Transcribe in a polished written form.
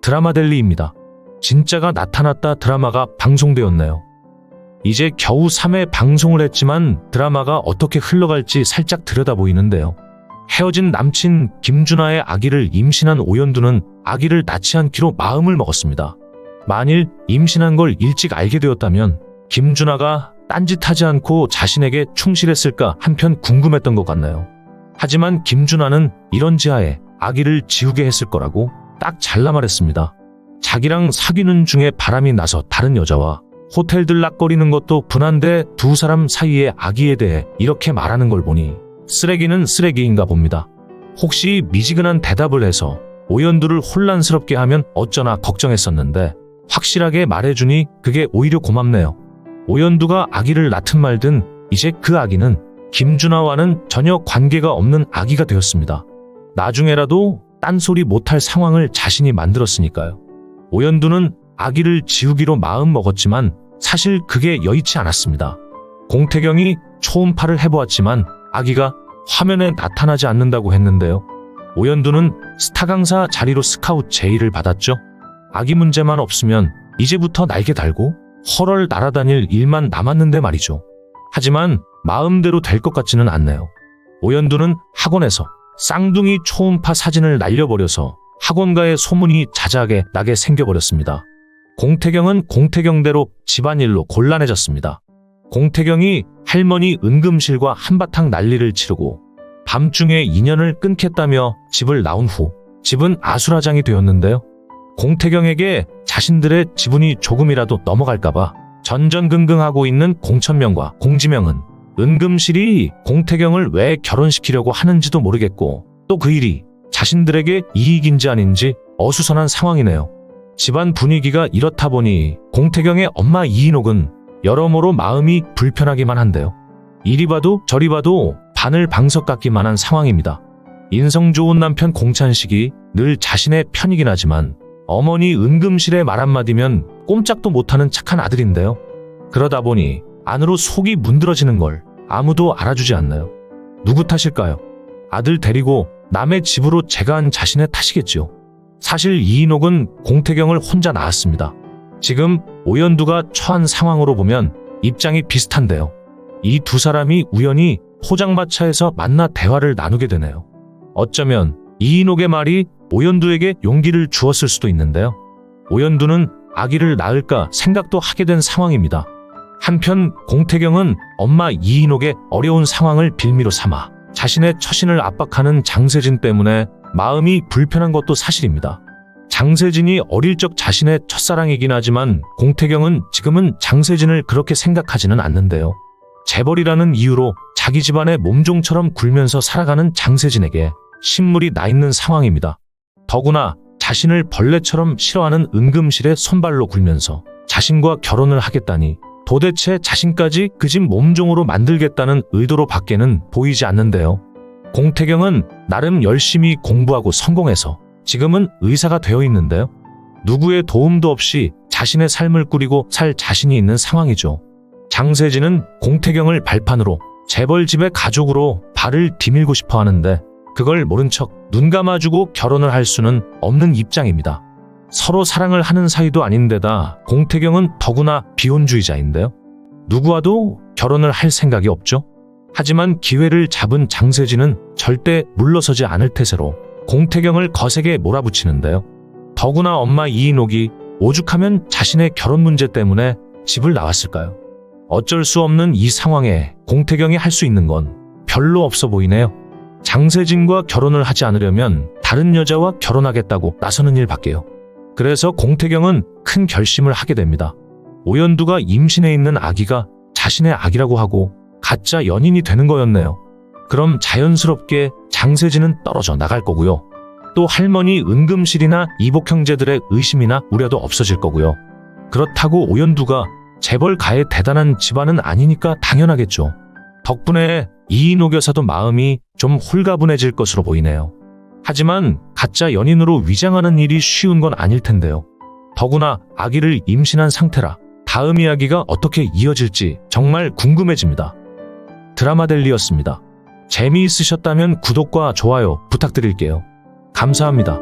드라마델리입니다. 진짜가 나타났다 드라마가 방송되었네요. 이제 겨우 3회 방송을 했지만 드라마가 어떻게 흘러갈지 살짝 들여다보이는데요. 헤어진 남친 김준하의 아기를 임신한 오연두는 아기를 낳지 않기로 마음을 먹었습니다. 만일 임신한 걸 일찍 알게 되었다면 김준하가 딴짓하지 않고 자신에게 충실했을까 한편 궁금했던 것 같네요. 하지만 김준하는 이런 지하에 아기를 지우게 했을 거라고 딱 잘라 말했습니다. 자기랑 사귀는 중에 바람이 나서 다른 여자와 호텔 들락거리는 것도 분한데 두 사람 사이의 아기에 대해 이렇게 말하는 걸 보니 쓰레기는 쓰레기인가 봅니다. 혹시 미지근한 대답을 해서 오연두를 혼란스럽게 하면 어쩌나 걱정했었는데 확실하게 말해주니 그게 오히려 고맙네요. 오연두가 아기를 낳든 말든 이제 그 아기는 김준하와는 전혀 관계가 없는 아기가 되었습니다. 나중에라도 딴소리 못할 상황을 자신이 만들었으니까요. 오연두는 아기를 지우기로 마음 먹었지만 사실 그게 여의치 않았습니다. 공태경이 초음파를 해보았지만 아기가 화면에 나타나지 않는다고 했는데요. 오연두는 스타 강사 자리로 스카웃 제의를 받았죠. 아기 문제만 없으면 이제부터 날개 달고 헐헐 날아다닐 일만 남았는데 말이죠. 하지만 마음대로 될 것 같지는 않네요. 오연두는 학원에서 쌍둥이 초음파 사진을 날려버려서 학원가의 소문이 자자하게 나게 생겨버렸습니다. 공태경은 공태경대로 집안일로 곤란해졌습니다. 공태경이 할머니 응급실과 한바탕 난리를 치르고 밤중에 인연을 끊겠다며 집을 나온 후 집은 아수라장이 되었는데요. 공태경에게 자신들의 지분이 조금이라도 넘어갈까봐 전전긍긍하고 있는 공천명과 공지명은 은금실이 공태경을 왜 결혼시키려고 하는지도 모르겠고 또 그 일이 자신들에게 이익인지 아닌지 어수선한 상황이네요. 집안 분위기가 이렇다 보니 공태경의 엄마 이인옥은 여러모로 마음이 불편하기만 한데요. 이리 봐도 저리 봐도 바늘 방석 같기만 한 상황입니다. 인성 좋은 남편 공찬식이 늘 자신의 편이긴 하지만 어머니 은금실의 말 한마디면 꼼짝도 못하는 착한 아들인데요. 그러다 보니 안으로 속이 문드러지는 걸 아무도 알아주지 않나요? 누구 탓일까요? 아들 데리고 남의 집으로 제가한 자신의 탓이겠지요. 사실 이인옥은 공태경을 혼자 낳았습니다. 지금 오연두가 처한 상황으로 보면 입장이 비슷한데요. 이 두 사람이 우연히 포장마차에서 만나 대화를 나누게 되네요. 어쩌면 이인옥의 말이 오연두에게 용기를 주었을 수도 있는데요. 오연두는 아기를 낳을까 생각도 하게 된 상황입니다. 한편 공태경은 엄마 이인옥의 어려운 상황을 빌미로 삼아 자신의 처신을 압박하는 장세진 때문에 마음이 불편한 것도 사실입니다. 장세진이 어릴 적 자신의 첫사랑이긴 하지만 공태경은 지금은 장세진을 그렇게 생각하지는 않는데요. 재벌이라는 이유로 자기 집안의 몸종처럼 굴면서 살아가는 장세진에게 신물이 나 있는 상황입니다. 더구나 자신을 벌레처럼 싫어하는 은금실에 손발로 굴면서 자신과 결혼을 하겠다니 도대체 자신까지 그 집 몸종으로 만들겠다는 의도로 밖에는 보이지 않는데요. 공태경은 나름 열심히 공부하고 성공해서 지금은 의사가 되어 있는데요. 누구의 도움도 없이 자신의 삶을 꾸리고 살 자신이 있는 상황이죠. 장세진은 공태경을 발판으로 재벌집의 가족으로 발을 디밀고 싶어 하는데 그걸 모른 척 눈 감아주고 결혼을 할 수는 없는 입장입니다. 서로 사랑을 하는 사이도 아닌데다 공태경은 더구나 비혼주의자인데요. 누구와도 결혼을 할 생각이 없죠. 하지만 기회를 잡은 장세진은 절대 물러서지 않을 태세로 공태경을 거세게 몰아붙이는데요. 더구나 엄마 이인옥이 오죽하면 자신의 결혼 문제 때문에 집을 나왔을까요? 어쩔 수 없는 이 상황에 공태경이 할 수 있는 건 별로 없어 보이네요. 장세진과 결혼을 하지 않으려면 다른 여자와 결혼하겠다고 나서는 일밖에요. 그래서 공태경은 큰 결심을 하게 됩니다. 오연두가 임신해 있는 아기가 자신의 아기라고 하고 가짜 연인이 되는 거였네요. 그럼 자연스럽게 장세진은 떨어져 나갈 거고요. 또 할머니 은금실이나 이복 형제들의 의심이나 우려도 없어질 거고요. 그렇다고 오연두가 재벌 가의 대단한 집안은 아니니까 당연하겠죠. 덕분에 이인옥 여사도 마음이 좀 홀가분해질 것으로 보이네요. 하지만 가짜 연인으로 위장하는 일이 쉬운 건 아닐 텐데요. 더구나 아기를 임신한 상태라 다음 이야기가 어떻게 이어질지 정말 궁금해집니다. 드라마델리였습니다. 재미있으셨다면 구독과 좋아요 부탁드릴게요. 감사합니다.